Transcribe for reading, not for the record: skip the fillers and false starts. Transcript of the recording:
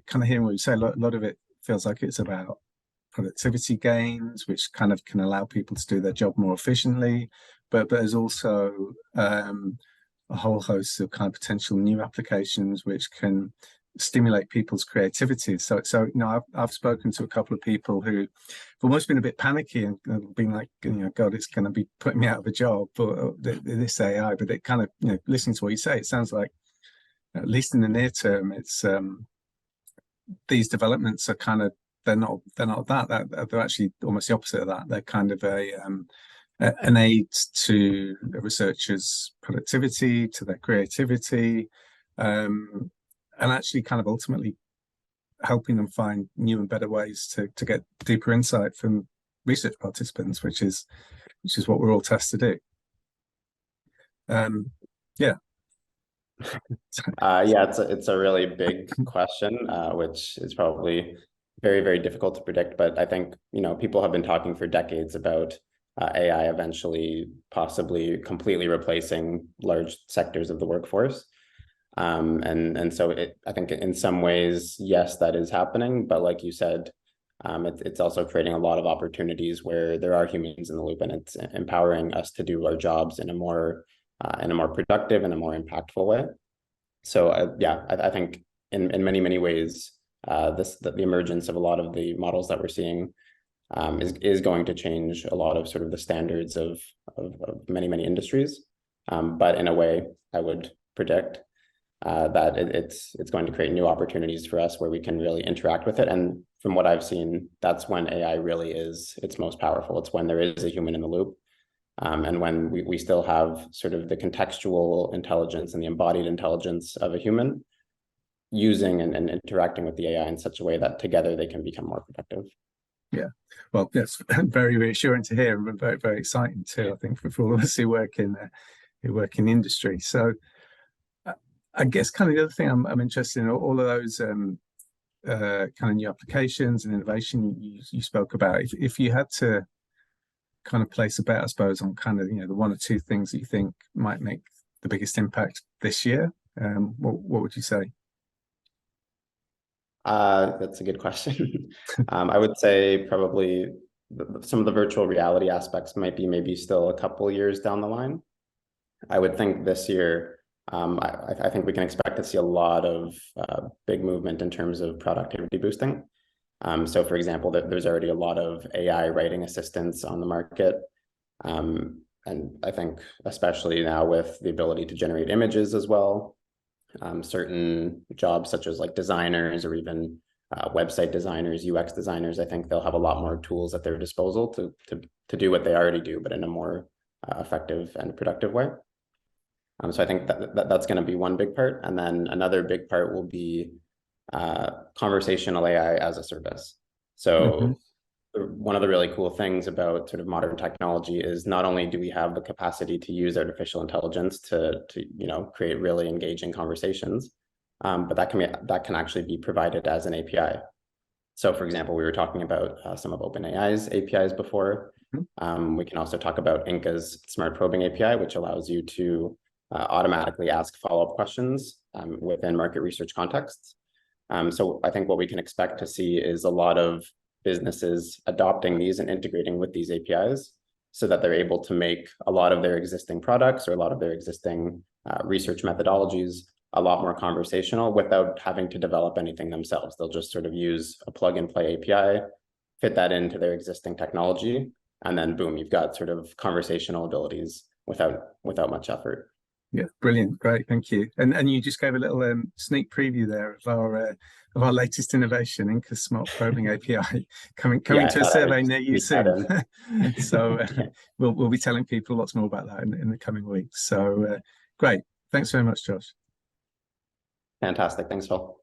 kind of hearing what you say, a lot of it feels like it's about productivity gains, which kind of can allow people to do their job more efficiently. But there's also a whole host of kind of potential new applications which can stimulate people's creativity. So I've spoken to a couple of people who've almost been a bit panicky and been like, God, it's going to be putting me out of a job, but this AI. But it kind of, listening to what you say, it sounds like, at least in the near term, it's these developments are kind of they're not that they're actually almost the opposite of that. They're kind of an aid to a researcher's productivity, to their creativity, and actually kind of ultimately helping them find new and better ways to get deeper insight from research participants, which is what we're all tasked to do. Yeah. It's a really big question, which is probably very, very difficult to predict. But I think, people have been talking for decades about AI eventually possibly completely replacing large sectors of the workforce. And so I think in some ways, yes, that is happening. But like you said, it's also creating a lot of opportunities where there are humans in the loop, and it's empowering us to do our jobs in a more productive and a more impactful way. So I think in many, many ways, the emergence of a lot of the models that we're seeing is going to change a lot of sort of the standards of many, many industries. But in a way, I would predict that it's going to create new opportunities for us where we can really interact with it. And from what I've seen, that's when AI really is its most powerful. It's when there is a human in the loop. And when we still have sort of the contextual intelligence and the embodied intelligence of a human using and interacting with the AI in such a way that together they can become more productive. Yeah, well, that's very reassuring to hear, and very, very exciting too, I think, for all of us who work in industry. So I guess kind of the other thing I'm interested in, all of those kind of new applications and innovation you spoke about. If you had to kind of place a bet, I suppose, on kind of the one or two things that you think might make the biggest impact this year, what would you say? That's a good question. I would say probably some of the virtual reality aspects might be maybe still a couple years down the line. I would think this year, I think we can expect to see a lot of big movement in terms of productivity boosting. So for example, there's already a lot of AI writing assistants on the market. And I think especially now with the ability to generate images as well, certain jobs such as like designers or even website designers, UX designers, I think they'll have a lot more tools at their disposal to do what they already do, but in a more effective and productive way. So I think that's going to be one big part. And then another big part will be conversational AI as a service. So one of the really cool things about sort of modern technology is not only do we have the capacity to use artificial intelligence to create really engaging conversations, but that can actually be provided as an API. So for example, we were talking about some of OpenAI's APIs before. We can also talk about Inca's Smart Probing API, which allows you to automatically ask follow-up questions within market research contexts. So I think what we can expect to see is a lot of businesses adopting these and integrating with these APIs so that they're able to make a lot of their existing products or a lot of their existing research methodologies a lot more conversational without having to develop anything themselves. They'll just sort of use a plug and play API, fit that into their existing technology, and then boom, you've got sort of conversational abilities without much effort. Yeah, brilliant, great, thank you. And you just gave a little sneak preview there of our latest innovation, Inca's Smart Probing API, coming to a survey near you soon. So we'll be telling people lots more about that in the coming weeks. So great, thanks very much, Josh. Fantastic, thanks, Phil.